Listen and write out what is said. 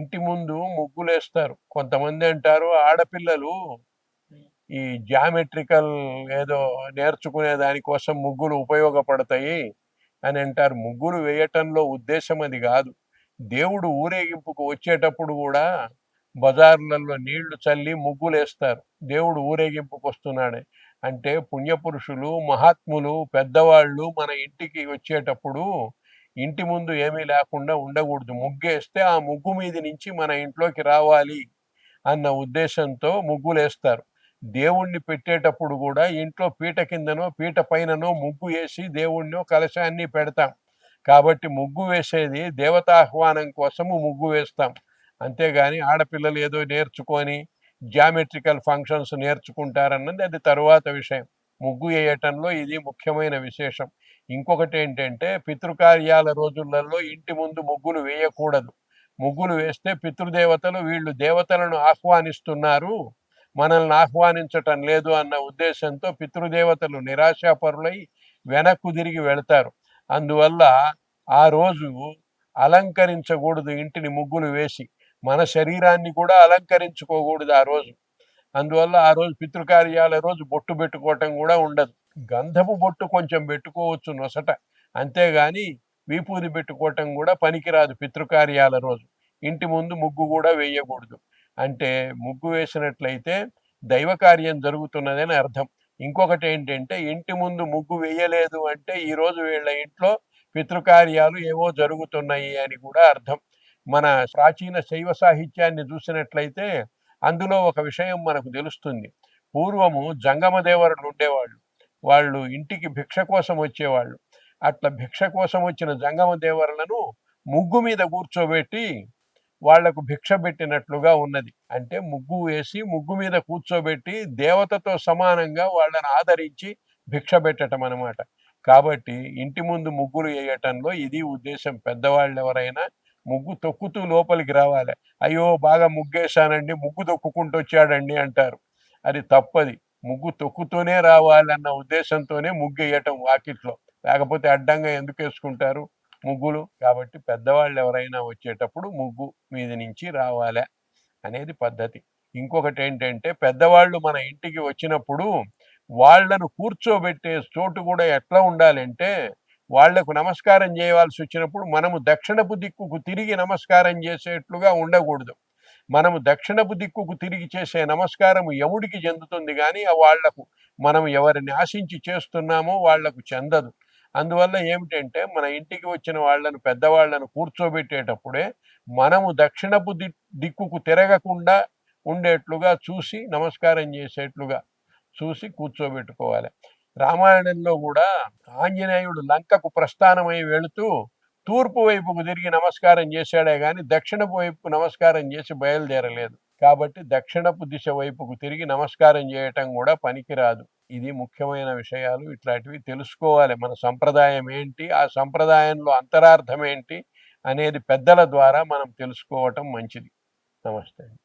ఇంటి ముందు ముగ్గులేస్తారు. కొంతమంది అంటారు ఆడపిల్లలు ఈ జామెట్రికల్ ఏదో నేర్చుకునే దానికోసం ముగ్గులు ఉపయోగపడతాయి అని అంటారు. ముగ్గులు వేయటంలో ఉద్దేశం అది కాదు. దేవుడు ఊరేగింపుకు వచ్చేటప్పుడు కూడా బజార్లలో నీళ్లు చల్లి ముగ్గులేస్తారు. దేవుడు ఊరేగింపుకు వస్తున్నాడే అంటే పుణ్యపురుషులు, మహాత్ములు, పెద్దవాళ్ళు మన ఇంటికి వచ్చేటప్పుడు ఇంటి ముందు ఏమీ లేకుండా ఉండకూడదు. ముగ్గేస్తే ఆ ముగ్గు మీద నుంచి మన ఇంట్లోకి రావాలి అన్న ఉద్దేశంతో ముగ్గులేస్తారు. దేవుణ్ణి పెట్టేటప్పుడు కూడా ఇంట్లో పీట కిందనో పీట పైననో ముగ్గు వేసి దేవుణ్ణో కలశాన్ని పెడతాం. కాబట్టి ముగ్గు వేసేది దేవతాహ్వానం కోసము ముగ్గు వేస్తాం. అంతేగాని ఆడపిల్లలు ఏదో నేర్చుకొని జామెట్రికల్ ఫంక్షన్స్ నేర్చుకుంటారన్నది అది తరువాత విషయం. ముగ్గు వేయటంలో ఇది ముఖ్యమైన విశేషం. ఇంకొకటి ఏంటంటే పితృకార్యాల రోజులలో ఇంటి ముందు ముగ్గులు వేయకూడదు. ముగ్గులు వేస్తే పితృదేవతలు వీళ్ళు దేవతలను ఆహ్వానిస్తున్నారు, మనల్ని ఆహ్వానించటం లేదు అన్న ఉద్దేశంతో పితృదేవతలు నిరాశాపరులై వెనక్కు తిరిగి వెళతారు. అందువల్ల ఆ రోజు అలంకరించకూడదు ఇంటిని ముగ్గులు వేసి. మన శరీరాన్ని కూడా అలంకరించుకోకూడదు ఆ రోజు. అందువల్ల ఆ రోజు పితృకార్యాల రోజు బొట్టు పెట్టుకోవటం కూడా ఉండదు. గంధపు బొట్టు కొంచెం పెట్టుకోవచ్చు నొసట, అంతేగాని విభూది పెట్టుకోవటం కూడా పనికిరాదు పితృకార్యాల రోజు. ఇంటి ముందు ముగ్గు కూడా వేయకూడదు. అంటే ముగ్గు వేసినట్లయితే దైవ కార్యం జరుగుతున్నదని అర్థం. ఇంకొకటి ఏంటంటే ఇంటి ముందు ముగ్గు వేయలేదు అంటే ఈరోజు వీళ్ళ ఇంట్లో పితృకార్యాలు ఏవో జరుగుతున్నాయి అని కూడా అర్థం. మన ప్రాచీన శైవ సాహిత్యాన్ని చూసినట్లయితే అందులో ఒక విషయం మనకు తెలుస్తుంది. పూర్వము జంగమదేవరులు ఉండేవాళ్ళు. వాళ్ళు ఇంటికి భిక్ష కోసం వచ్చేవాళ్ళు. అట్లా భిక్ష కోసం వచ్చిన జంగమదేవరులను ముగ్గు మీద కూర్చోబెట్టి వాళ్లకు భిక్ష పెట్టినట్లుగా ఉన్నది. అంటే ముగ్గు వేసి ముగ్గు మీద కూర్చోబెట్టి దేవతతో సమానంగా వాళ్ళని ఆదరించి భిక్ష పెట్టడం అన్నమాట. కాబట్టి ఇంటి ముందు ముగ్గులు వేయటంలో ఇది ఉద్దేశం. పెద్దవాళ్ళు ఎవరైనా ముగ్గు తొక్కుతూ లోపలికి రావాలి. అయ్యో బాగా ముగ్గేశానండి, ముగ్గు తొక్కుకుంటూ వచ్చాడండి అంటారు. అది తప్పది. ముగ్గు తొక్కుతూనే రావాలన్న ఉద్దేశంతోనే ముగ్గు వేయటం వాకిట్లో. లేకపోతే అడ్డంగా ఎందుకు వేసుకుంటారు ముగ్గులు? కాబట్టి పెద్దవాళ్ళు ఎవరైనా వచ్చేటప్పుడు ముగ్గు మీద నుంచి రావాలే అనేది పద్ధతి. ఇంకొకటి ఏంటంటే పెద్దవాళ్ళు మన ఇంటికి వచ్చినప్పుడు వాళ్లను కూర్చోబెట్టే చోటు కూడా ఎట్లా ఉండాలంటే వాళ్లకు నమస్కారం చేయవలసి వచ్చినప్పుడు మనము దక్షిణపు దిక్కుకు తిరిగి నమస్కారం చేసేట్లుగా ఉండకూడదు. మనము దక్షిణపు దిక్కుకు తిరిగి చేసే నమస్కారం యముడికి చెందుతుంది, కానీ వాళ్లకు మనం ఎవరిని ఆశించి చేస్తున్నామో వాళ్లకు చెందదు. అందువల్ల ఏమిటంటే మన ఇంటికి వచ్చిన వాళ్ళను పెద్దవాళ్లను కూర్చోబెట్టేటప్పుడే మనము దక్షిణపు దిక్కుకు తిరగకుండా ఉండేట్లుగా చూసి నమస్కారం చేసేట్లుగా చూసి కూర్చోబెట్టుకోవాలి. రామాయణంలో కూడా ఆంజనేయుడు లంకకు ప్రస్థానమై వెళుతూ తూర్పు వైపుకు తిరిగి నమస్కారం చేశాడే గాని దక్షిణపు వైపుకు నమస్కారం చేసి బయలుదేరలేదు. కాబట్టి దక్షిణపు దిశ వైపుకు తిరిగి నమస్కారం చేయటం కూడా పనికిరాదు. ఇది ముఖ్యమైన విషయాలు. ఇట్లాంటివి తెలుసుకోవాలి. మన సంప్రదాయం ఏంటి, ఆ సంప్రదాయంలో అంతరార్థం ఏంటి అనేది పెద్దల ద్వారా మనం తెలుసుకోవటం మంచిది. నమస్తే.